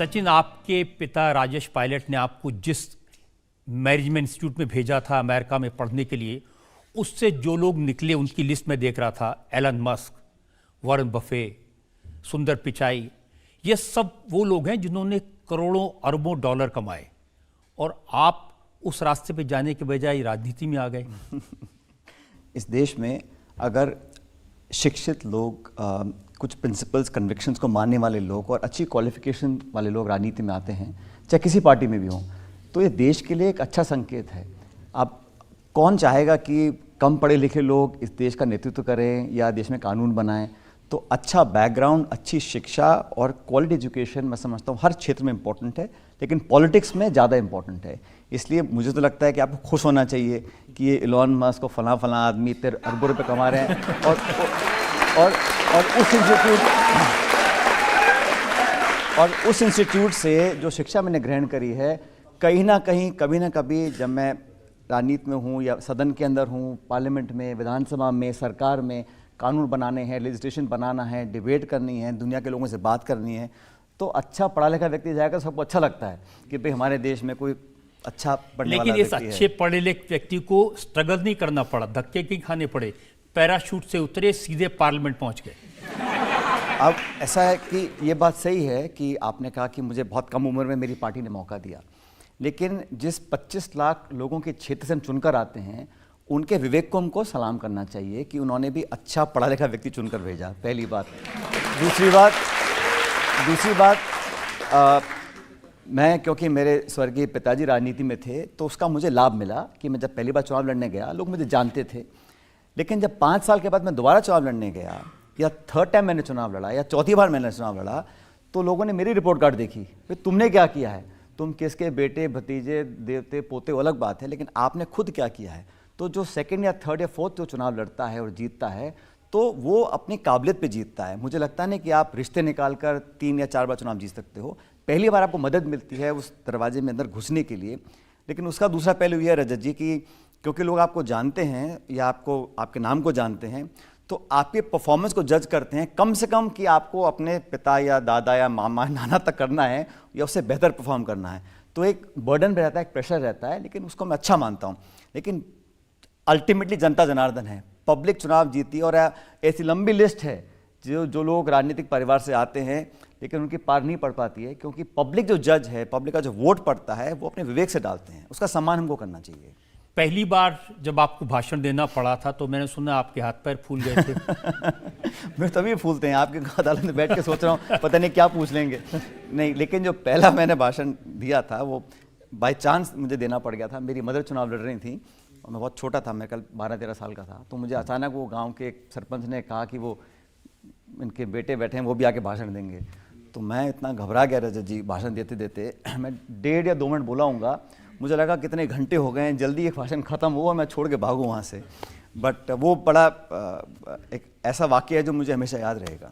सचिन, आपके पिता राजेश पायलट ने आपको जिस मैनेजमेंट इंस्टीट्यूट में भेजा था अमेरिका में पढ़ने के लिए, उससे जो लोग निकले उनकी लिस्ट में देख रहा था, एलन मस्क, वॉरेन बफे, सुंदर पिचाई, ये सब वो लोग हैं जिन्होंने करोड़ों अरबों डॉलर कमाए, और आप उस रास्ते पे जाने के बजाय राजनीति में आ गए। इस देश में अगर शिक्षित लोग, कुछ प्रिंसिपल्स, कन्विक्शंस को मानने वाले लोग और अच्छी क्वालिफिकेशन वाले लोग राजनीति में आते हैं, चाहे किसी पार्टी में भी हों, तो ये देश के लिए एक अच्छा संकेत है। अब कौन चाहेगा कि कम पढ़े लिखे लोग इस देश का नेतृत्व करें या देश में कानून बनाएं? तो अच्छा बैकग्राउंड, अच्छी शिक्षा और क्वालिटी एजुकेशन मैं समझता हूँ हर क्षेत्र में इम्पोर्टेंट है, लेकिन पॉलिटिक्स में ज़्यादा इम्पोर्टेंट है। इसलिए मुझे तो लगता है कि आपको खुश होना चाहिए कि ये इलॉन मस्क और फलां आदमी इतने अरबों रुपये कमा रहे हैं और उस इंस्टीट्यूट से जो शिक्षा मैंने ग्रहण करी है, कहीं ना कहीं कभी ना कभी जब मैं राजनीति में हूँ या सदन के अंदर हूँ, पार्लियामेंट में, विधानसभा में, सरकार में, कानून बनाने हैं, लेजिस्लेशन बनाना है, डिबेट करनी है, दुनिया के लोगों से बात करनी है, तो अच्छा पढ़ा लिखा व्यक्ति जाएगा, सबको अच्छा लगता है कि भाई हमारे देश में कोई अच्छा पढ़ने वाला व्यक्ति है। लेकिन इस अच्छे पढ़े लिखे व्यक्ति को स्ट्रगल नहीं करना पड़ा, धक्के नहीं खाने पड़े, पैराशूट से उतरे, सीधे पार्लियामेंट पहुंच गए। अब ऐसा है कि ये बात सही है कि आपने कहा कि मुझे बहुत कम उम्र में मेरी पार्टी ने मौका दिया, लेकिन जिस 25 लाख लोगों के क्षेत्र से हम चुनकर आते हैं, उनके विवेक को हमको सलाम करना चाहिए कि उन्होंने भी अच्छा पढ़ा लिखा व्यक्ति चुनकर भेजा, पहली बात। दूसरी बात, मैं क्योंकि मेरे स्वर्गीय पिताजी राजनीति में थे, तो उसका मुझे लाभ मिला कि मैं जब पहली बार चुनाव लड़ने गया, लोग मुझे जानते थे, लेकिन जब 5 साल के बाद मैं दोबारा चुनाव लड़ने गया, या थर्ड टाइम मैंने चुनाव लड़ा, या चौथी बार मैंने चुनाव लड़ा, तो लोगों ने मेरी रिपोर्ट कार्ड देखी, भाई तुमने क्या किया है, तुम किसके बेटे, भतीजे, देवते, पोते, अलग बात है, लेकिन आपने खुद क्या किया है। तो जो सेकंड या थर्ड या फोर्थ जो चुनाव लड़ता है और जीतता है, तो वो अपनी काबिलियत पे जीतता है। मुझे लगता नहीं कि आप रिश्ते निकाल कर 3 या 4 बार चुनाव जीत सकते हो। पहली बार आपको मदद मिलती है उस दरवाजे में अंदर घुसने के लिए, लेकिन उसका दूसरा पहलू यह है रजत जी कि क्योंकि लोग आपको जानते हैं या आपको आपके नाम को जानते हैं, तो आपके परफॉर्मेंस को जज करते हैं कम से कम कि आपको अपने पिता या दादा या मामा नाना तक करना है या उससे बेहतर परफॉर्म करना है। तो एक बर्डन रहता है, एक प्रेशर रहता है, लेकिन उसको मैं अच्छा मानता हूँ। लेकिन अल्टीमेटली जनता जनार्दन है, पब्लिक चुनाव जीती, और ऐसी लंबी लिस्ट है जो लोग राजनीतिक परिवार से आते हैं लेकिन उनकी पार नहीं पड़ पाती है, क्योंकि पब्लिक जो जज है, पब्लिक का जो वोट पड़ता है, वो अपने विवेक से डालते हैं। उसका सम्मान हमको करना चाहिए। पहली बार जब आपको भाषण देना पड़ा था तो मैंने सुना आपके हाथ पैर फूल गए थे। मेरे तभी फूलते हैं, आपके अदालत में बैठ के सोच रहा हूँ पता नहीं क्या पूछ लेंगे। नहीं, लेकिन जो पहला मैंने भाषण दिया था वो बाय चांस मुझे देना पड़ गया था। मेरी मदर चुनाव लड़ रही थी और मैं बहुत छोटा था, मैं कल 12-13 साल का था, तो मुझे अचानक वो गांव के एक सरपंच ने कहा कि वो इनके बेटे बैठे हैं, वो भी आके भाषण देंगे। तो मैं इतना घबरा गया रजत जी, भाषण देते देते मैं 1.5 या 2 मिनट बोला हूँगा, मुझे लगा कितने घंटे हो गए हैं, जल्दी ये भाषण ख़त्म हुआ, मैं छोड़ के भागूँ वहाँ से। बट वो बड़ा एक ऐसा वाक़या है जो मुझे हमेशा याद रहेगा।